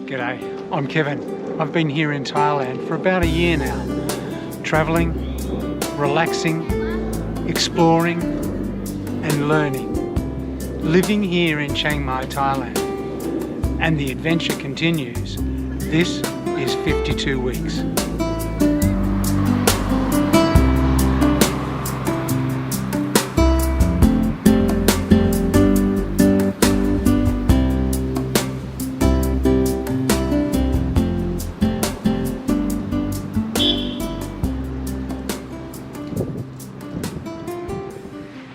G'day, I'm Kevin. I've been here in Thailand for about a year now, travelling, relaxing, exploring and learning. Living here in Chiang Mai, Thailand, and the adventure continues. This is 52 weeks.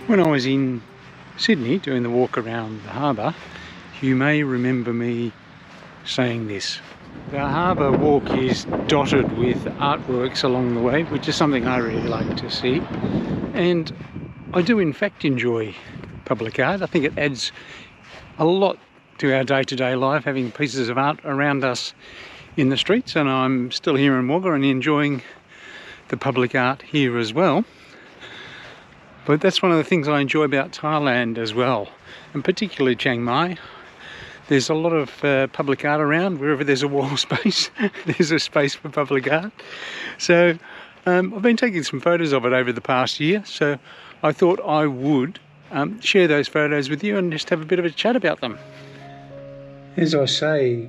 When I was in Sydney doing the walk around the harbour, you may remember me saying this. The harbour walk is dotted with artworks along the way, which is something I really like to see. And I do in fact enjoy public art. I think it adds a lot to our day-to-day life, having pieces of art around us in the streets, and I'm still here in Wagga and enjoying the public art here as well. But that's one of the things I enjoy about Thailand as well, and particularly Chiang Mai. There's a lot of public art around. Wherever there's a wall space, there's a space for public art. So I've been taking some photos of it over the past year, so I thought I would share those photos with you and just have a bit of a chat about them. As I say,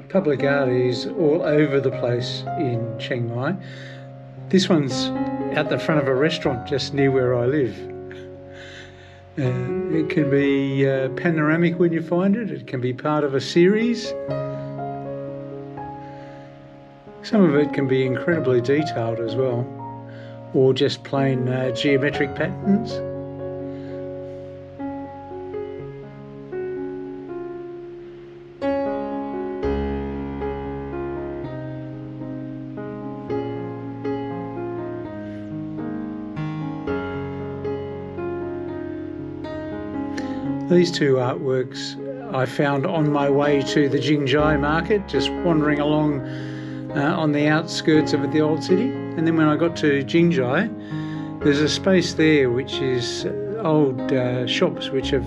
public art is all over the place in Chiang Mai. This one's out the front of a restaurant just near where I live. It can be panoramic when you find it. It can be part of a series. Some of it can be incredibly detailed as well, or just plain geometric patterns. These two artworks I found on my way to the Jing Jai Market, just wandering along on the outskirts of the old city. And then when I got to Jing Jai, there's a space there which is old shops which have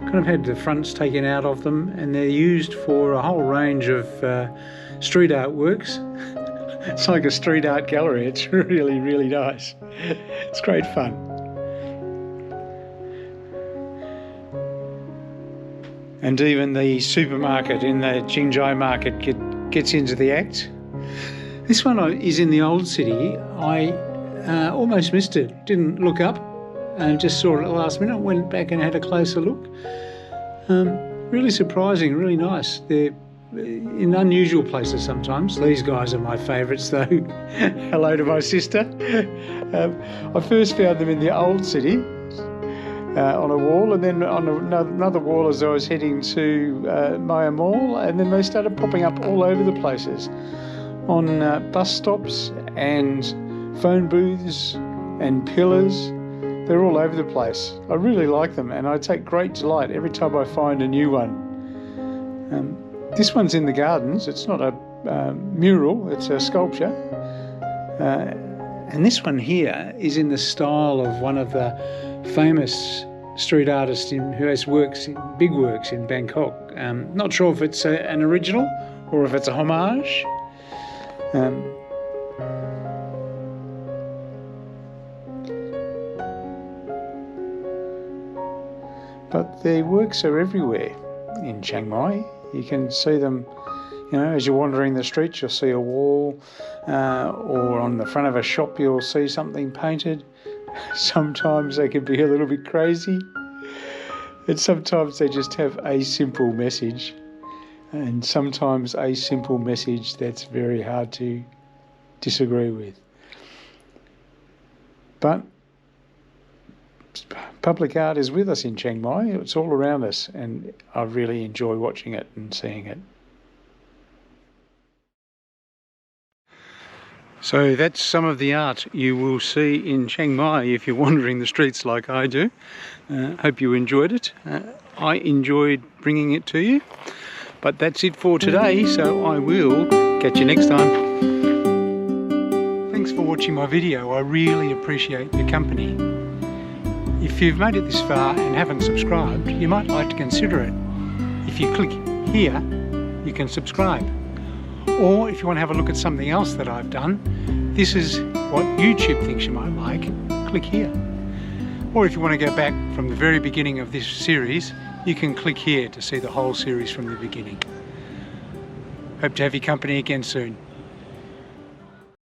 kind of had the fronts taken out of them, and they're used for a whole range of street artworks. It's like a street art gallery. It's really, really nice. It's great fun. And even the supermarket in the Jing Jai Market gets into the act. This one is in the old city. I almost missed it. Didn't look up and just saw it at the last minute. Went back and had a closer look. Really surprising, really nice. They're in unusual places sometimes. These guys are my favourites though. Hello to my sister. I first found them in the old city. On a wall, and then on another wall as I was heading to Maya Mall, and then they started popping up all over the places, on bus stops and phone booths and pillars. They're all over the place. I really like them, and I take great delight every time I find a new one. This one's in the gardens. It's not a mural, it's a sculpture. And this one here is in the style of one of the famous street artists who has big works in Bangkok. Not sure if it's an original or if it's a homage. But their works are everywhere in Chiang Mai. You can see them, as you're wandering the streets, you'll see a wall, or on the front of a shop you'll see something painted. Sometimes they can be a little bit crazy, and sometimes they just have a simple message, and sometimes a simple message that's very hard to disagree with. But public art is with us in Chiang Mai. It's all around us, and I really enjoy watching it and seeing it. So that's some of the art you will see in Chiang Mai if you're wandering the streets like I do. Hope you enjoyed it. I enjoyed bringing it to you. But that's it for today, so I will catch you next time. Thanks for watching my video. I really appreciate your company. If you've made it this far and haven't subscribed, you might like to consider it. If you click here, you can subscribe. Or if you want to have a look at something else that I've done, this is what YouTube thinks you might like, click here. Or if you want to go back from the very beginning of this series, you can click here to see the whole series from the beginning. Hope to have your company again soon.